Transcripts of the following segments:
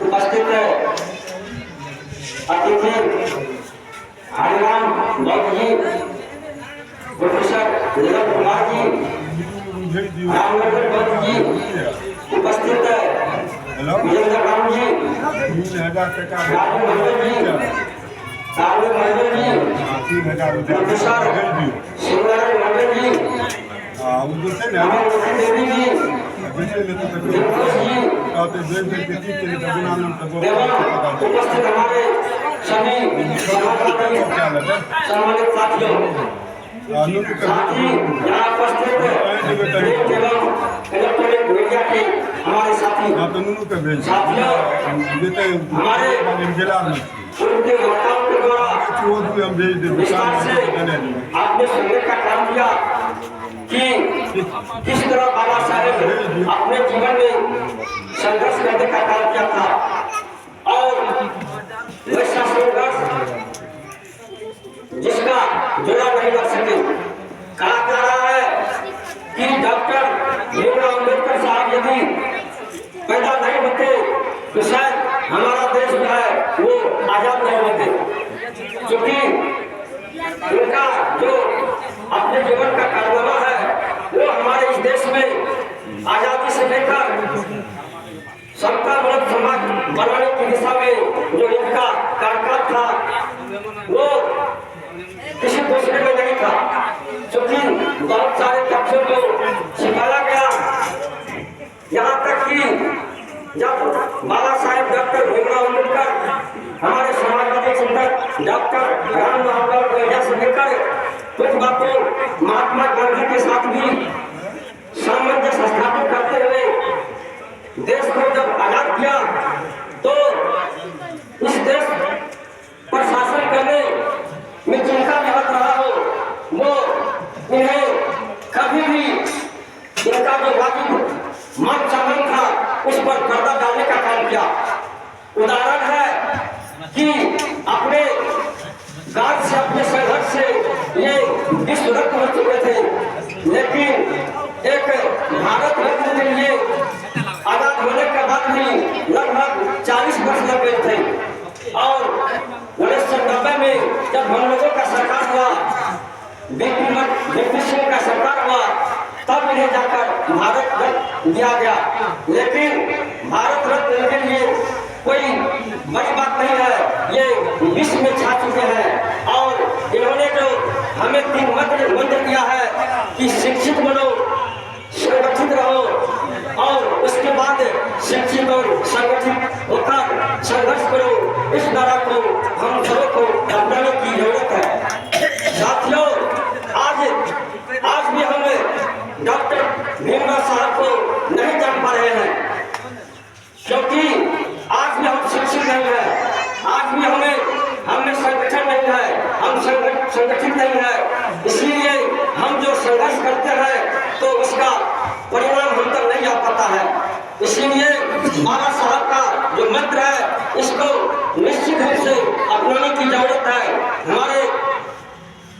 उपस्थित अतिथि हरिराम गौड़ जी, प्रोफेसर नीरज कुमार जी, रामनगर गौड़ जी, उपस्थित विजेंद्र राम जी, राजू मंडल जी, प्रोफेसर शिवनारायण मंडल जी, देवी जी, उपस्थित हमारे सभी सम्मानित साथियों, साथी यहाँ उपस्थित इलेक्ट्रॉनिक मीडिया के हमारे साथी साथियों, हमारे उनके वक्ताओं के द्वारा विस्तार से आपने सुनने का काम किया कि किस तरह बाबा साहेब अपने जीवन में संघर्ष करने का काम किया था और वैसा संघर्ष जिसका जोड़ा नहीं लग सके। कहा जा रहा है कि डॉक्टर भीमराव अम्बेडकर साहब यदि पैदा नहीं होते तो शायद हमारा देश जो है वो आजाद नहीं होते, क्योंकि उनका जो अपने जीवन का कारनामा है वो हमारे इस देश में आजादी से लेकर सबका मर्द समाज बनाने की दिशा में जो इनका कार्यकाल था वो किसी दूसरे में नहीं था, क्योंकि बहुत सारे तथ्यों को सिखाया गया। यहाँ तक कि जब बाबा साहेब डॉक्टर भीमराव अम्बेडकर हमारे समाजवादी चिंतक डॉक्टर राममनोहर लोहिया से लेकर कुछ बातों महात्मा गांधी के साथ भी सामंजस्य स्थापित करते हुए देश को जब आजाद किया तो इस देश पर शासन करने में जिनका भी हक रहा हो वो इन्हें कभी भी इनका जो वाजिब मान सम्मान था उस पर पर्दा डालने का काम किया। उदाहरण है कि अपने गांव से अपने संघर्ष से ये विश्व रत्न हो चुके थे, लेकिन एक भारत रत्न के लिए आजाद होने के बाद भी लगभग 40 वर्ष लग गए थे और 1990 में जब हम लोगों का सरकार हुआ, बीपी सिंह का सरकार हुआ, तब इन्हें जाकर भारत रत्न दिया गया। लेकिन भारत रत्न के लिए कोई बड़ी बात नहीं है, ये विश्व में छा चुके हैं और इन्होंने जो हमें 3 मंत्र दिया है कि शिक्षित बनो, संगठित रहो और उसके बाद शिक्षित और संगठित होकर संघर्ष करो। इस धारा को हम सबों को अपनाने की जरूरत है। साथियों, आज भी हम डॉक्टर भीमराव साहब को नहीं जान पा रहे हैं, क्योंकि आज भी हम शिक्षित नहीं है, आज भी हमें संगठन नहीं है, हम संगठित नहीं है। इसलिए हम जो संघर्ष करते हैं तो उसका परिणाम हम तक नहीं आ पाता है। इसीलिए बाबा साहब का जो मंत्र है इसको निश्चित रूप से अपनाने की जरूरत है। हमारे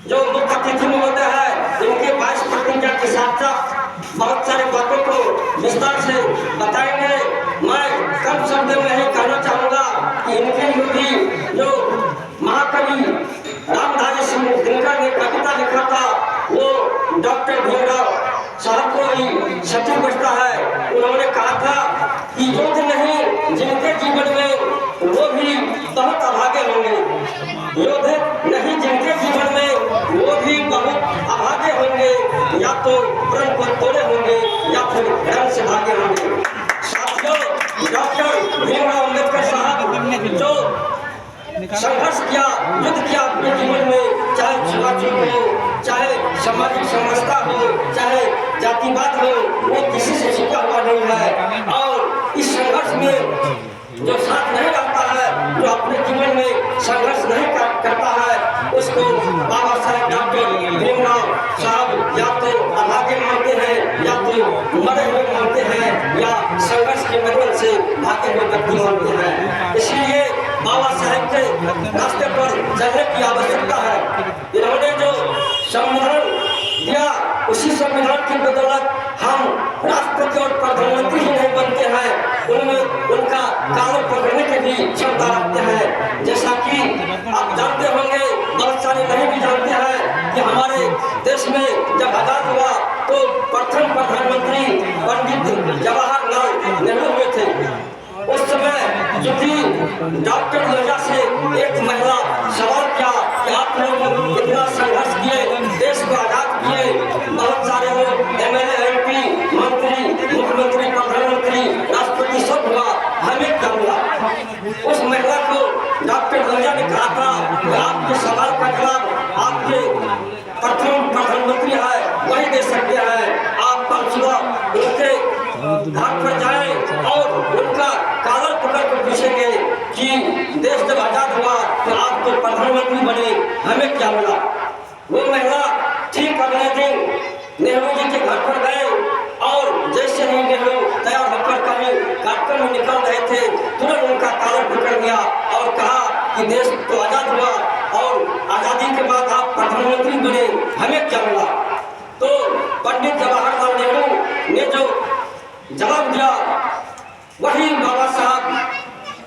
जो मुख्य अतिथि महोदय है इनके 22 प्रतिज्ञा के साथ साथ बहुत सारे बातों को विस्तार से बताएंगे। मैं कम शब्द में ही कहना चाहूँगा कि इनके भी जो महाकवि रामधारी सिंह दिनकर ने कविता लिखा था वो डॉक्टर भीमराव साहब को ही सटीक बचता है। उन्होंने कहा था कि युद्ध नहीं जिनके जीवन में वो भी बहुत अभागे होंगे, युद्ध नहीं जिनके जीवन में वो भी बहुत अभागे होंगे, या तो प्रण को तोड़े होंगे या फिर रण से भागे होंगे। साथियों, डॉक्टर भीमराव अम्बेडकर साहब जो संघर्ष किया, युद्ध किया अपने जीवन में, चाहे छुआछूत हो, चाहे सामाजिक समस्या हो, चाहे जातिवाद हो, वो किसी से छिपा हुआ नहीं है। और इस संघर्ष में जो साथ नहीं रहता है, जो अपने जीवन में संघर्ष नहीं करता है, उसको बाबा साहेब डॉक्टर भीमराव साहब या तो अभागे मानते हैं, या तो मरे हुए मानते हैं, या संघर्ष के माध्यम से भागे हुए व्यक्ति मानते हैं। इसलिए बाबा साहेब के रास्ते पर चलने की आवश्यकता है। इन्होंने जो संविधान दिया उसी संविधान की बदौलत हम राष्ट्रपति और प्रधानमंत्री ही नहीं बनते हैं, उनमें उनका कानून क्षमता रखते हैं। जैसा कि आप जानते होंगे, बहुत सारे नहीं भी जानते हैं कि हमारे देश में जब आजाद हुआ तो प्रथम प्रधानमंत्री पंडित जवाहरलाल नेहरू हुए थे। उस समय जो कि डॉक्टर लोहिया से एक महिला सवाल किया कि आप लोग इतना संघर्ष किए, देश को आजाद किए, बहुत सारे लोग एमएलए, एमपी, मंत्री, मुख्यमंत्री, प्रधानमंत्री, राष्ट्रपति सब हुआ, हमें क्या मिला? उस महिला को डॉक्टर लोहिया ने कहा था कि आपके सवाल का जवाब आपके प्रथम प्रधानमंत्री है वही दे सकते हैं। आप कल सुबह उनके घर पर जाएं और उनका कॉलर पकड़ कर पूछेंगे कि देश जब आजाद हुआ तो आप तो प्रधानमंत्री बने, हमें क्या मिला? वो महिला ठीक अगले दिन नेहरू जी के घर पर गए और जैसे ही नेहरू तैयार होकर कहीं कार्यक्रम में निकल रहे थे, तुरंत उनका कॉलर पकड़ लिया और कहा कि देश तो आजाद हुआ और आजादी के बाद आप प्रधानमंत्री बने, हमें क्या मिला? तो पंडित जवाहरलाल नेहरू ने जो जवाब दिया वही बाबा साहब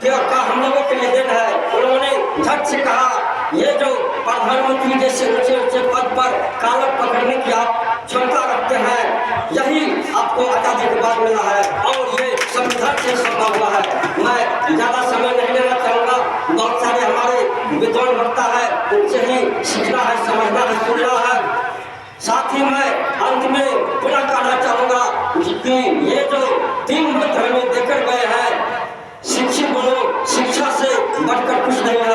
का हम लोगों के लिए देन है। उन्होंने झट से कहा, ये जो प्रधानमंत्री जैसे ऊंचे ऊंचे पद पर कॉलर पकड़ने की आप क्षमता रखते हैं, यही आपको आजादी के बाद मिला है और ये संविधान से संभव हुआ है। मैं ज्यादा समय नहीं लेना चाहूँगा, बहुत सारे हमारे विद्वान वक्ता है, उनसे ही सीखना है, समझना है, सुनना है। साथ ही मैं अंत में पुनः कहना चाहूँगा कि ये जो 3 मंत्र हमें देकर गए हैं, शिक्षित बनो, शिक्षा से बढ़कर कुछ नहीं है।